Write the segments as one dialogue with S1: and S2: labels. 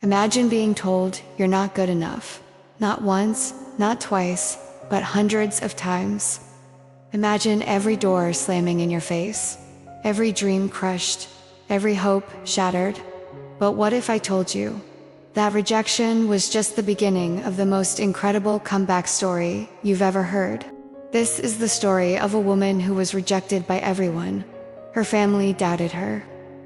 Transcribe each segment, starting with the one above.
S1: Imagine being told you're not good enough. Not once, not twice, but hundreds of times. Imagine every door slamming in your face, every dream crushed, every hope shattered. But what if I told you that rejection was just the beginning of the most incredible comeback story you've ever heard? This is the story of a woman who was rejected by everyone. Her family doubted her.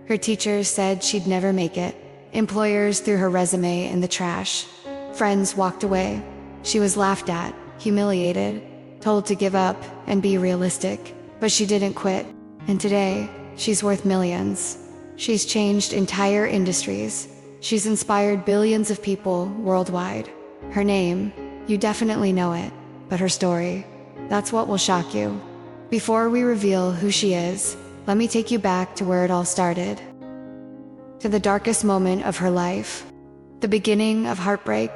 S1: Her teachers said she'd never make it. Employers threw her resume in the trash. Friends walked away. She was laughed at, humiliated, told to give up and be realistic. But she didn't quit. And today, she's worth millions. She's changed entire industries. She's inspired billions of people worldwide. Her name, you definitely know it, but her story, that's what will shock you. Before we reveal who she is, let me take you back to where it all started. To the darkest moment of her life. The beginning of heartbreak.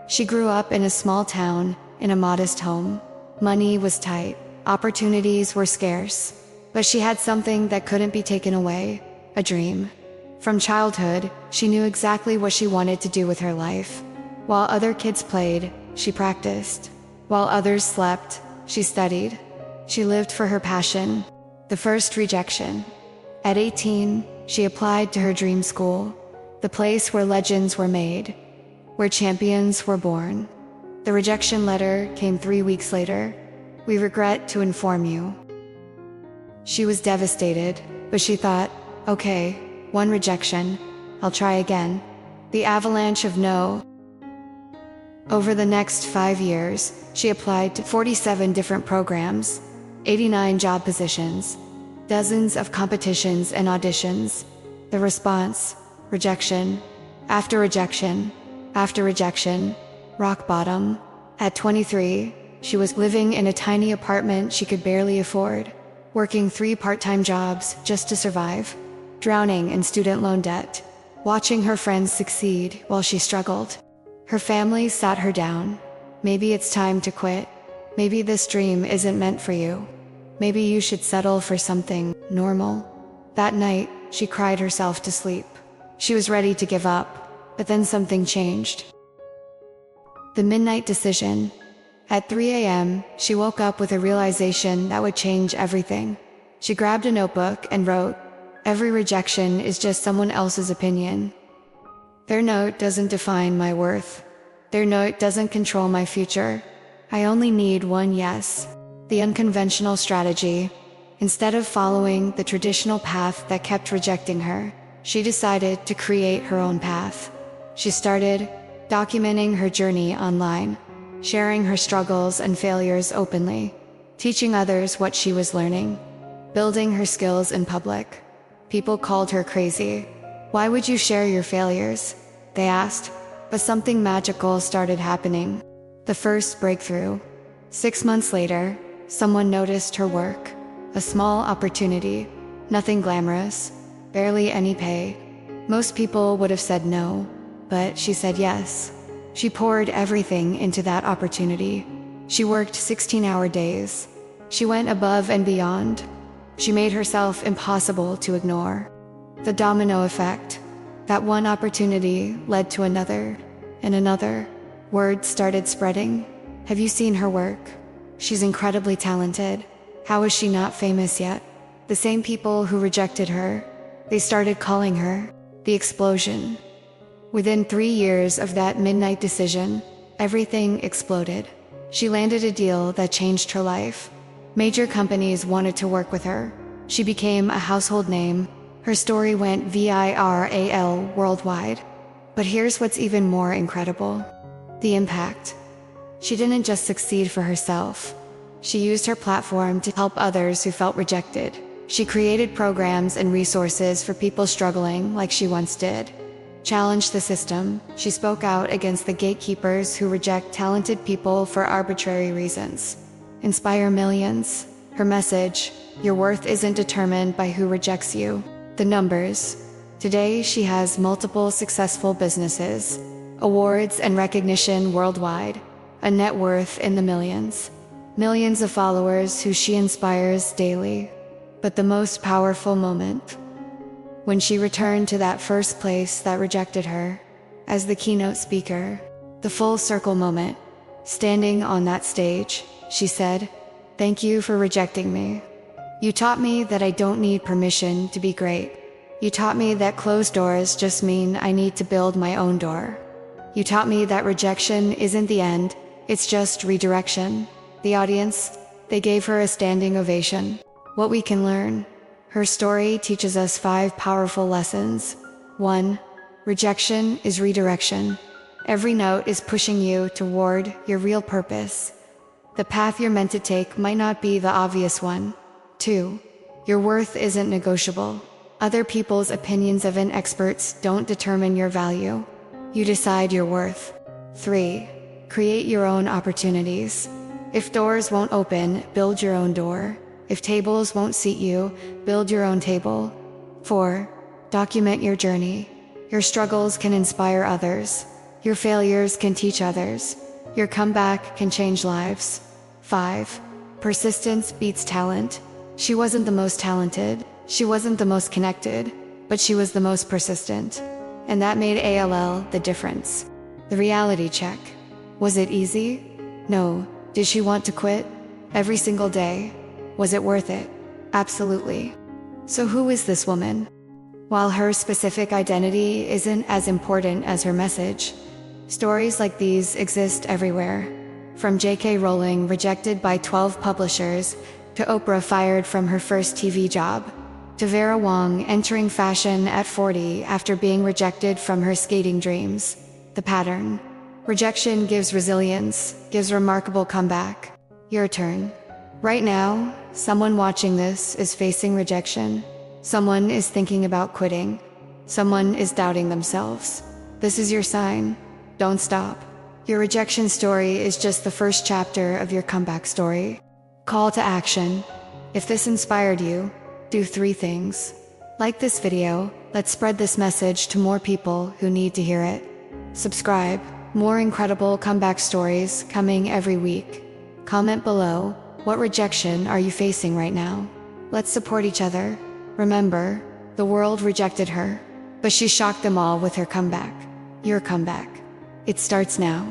S1: She grew up in a small town, in a modest home. Money was tight, opportunities were scarce, but she had something that couldn't be taken away, a dream. From childhood, she knew exactly what she wanted to do with her life. While other kids played, she practiced. While others slept, she studied. She lived for her passion. The first rejection. At 18, she applied to her dream school, the place where legends were made, where champions were born. The rejection letter came 3 weeks later. We regret to inform you. She was devastated, but she thought, okay, one rejection, I'll try again. The avalanche of no. Over the next 5 years, she applied to 47 different programs, 89 job positions, dozens of competitions and auditions. The response, rejection, after rejection, after rejection, rock bottom. At 23, she was living in a tiny apartment she could barely afford, working 3 part-time jobs just to survive, drowning in student loan debt, watching her friends succeed while she struggled. Her family sat her down. Maybe it's time to quit. Maybe this dream isn't meant for you. Maybe you should settle for something normal. That night, she cried herself to sleep. She was ready to give up, but then something changed. The midnight decision. At 3 a.m., she woke up with a realization that would change everything. She grabbed a notebook and wrote, "Every rejection is just someone else's opinion. Their note doesn't define my worth. Their note doesn't control my future. I only need one yes." The unconventional strategy. Instead of following the traditional path that kept rejecting her, she decided to create her own path. She started documenting her journey online, sharing her struggles and failures openly, teaching others what she was learning, building her skills in public. People called her crazy. "Why would you share your failures?" they asked. But something magical started happening. The first breakthrough. 6 months later, someone noticed her work. A small opportunity, nothing glamorous, barely any pay. Most people would have said no, but she said yes. She poured everything into that opportunity. She worked 16-hour days. She went above and beyond. She made herself impossible to ignore. The domino effect. That one opportunity led to another, and another. Word started spreading. Have you seen her work? She's incredibly talented. How is she not famous yet? The same people who rejected her, they started calling her the explosion. Within 3 years of that midnight decision, everything exploded. She landed a deal that changed her life. Major companies wanted to work with her. She became a household name. Her story went viral worldwide. But here's what's even more incredible. The impact. She didn't just succeed for herself. She used her platform to help others who felt rejected. She created programs and resources for people struggling like she once did. Challenged the system. She spoke out against the gatekeepers who reject talented people for arbitrary reasons. Inspire millions. Her message, your worth isn't determined by who rejects you. The numbers. Today she has multiple successful businesses, awards and recognition worldwide, a net worth in the millions. Millions of followers who she inspires daily. But the most powerful moment. When she returned to that first place that rejected her, as the keynote speaker. The full circle moment. Standing on that stage, she said, "Thank you for rejecting me. You taught me that I don't need permission to be great. You taught me that closed doors just mean I need to build my own door. You taught me that rejection isn't the end, it's just redirection." The audience, they gave her a standing ovation. What we can learn. Her story teaches us 5 powerful lessons. 1. Rejection is redirection. Every note is pushing you toward your real purpose. The path you're meant to take might not be the obvious one. 2. Your worth isn't negotiable. Other people's opinions of experts don't determine your value. You decide your worth. 3. Create your own opportunities. If doors won't open, build your own door. If tables won't seat you, build your own table. 4. Document your journey. Your struggles can inspire others. Your failures can teach others. Your comeback can change lives. 5. Persistence beats talent. She wasn't the most talented. She wasn't the most connected, but she was the most persistent. And that made ALL the difference. The reality check. Was it easy? No. Did she want to quit? Every single day. Was it worth it? Absolutely. So who is this woman? While her specific identity isn't as important as her message, stories like these exist everywhere. From J.K. Rowling rejected by 12 publishers, to Oprah fired from her first TV job, to Vera Wang entering fashion at 40 after being rejected from her skating dreams. The pattern. Rejection gives resilience, gives remarkable comeback. Your turn. Right now, someone watching this is facing rejection. Someone is thinking about quitting. Someone is doubting themselves. This is your sign. Don't stop. Your rejection story is just the first chapter of your comeback story. Call to action. If this inspired you, do 3 things. Like this video, let's spread this message to more people who need to hear it. Subscribe. More incredible comeback stories coming every week. Comment below, what rejection are you facing right now? Let's support each other. Remember, the world rejected her, but she shocked them all with her comeback. Your comeback. It starts now.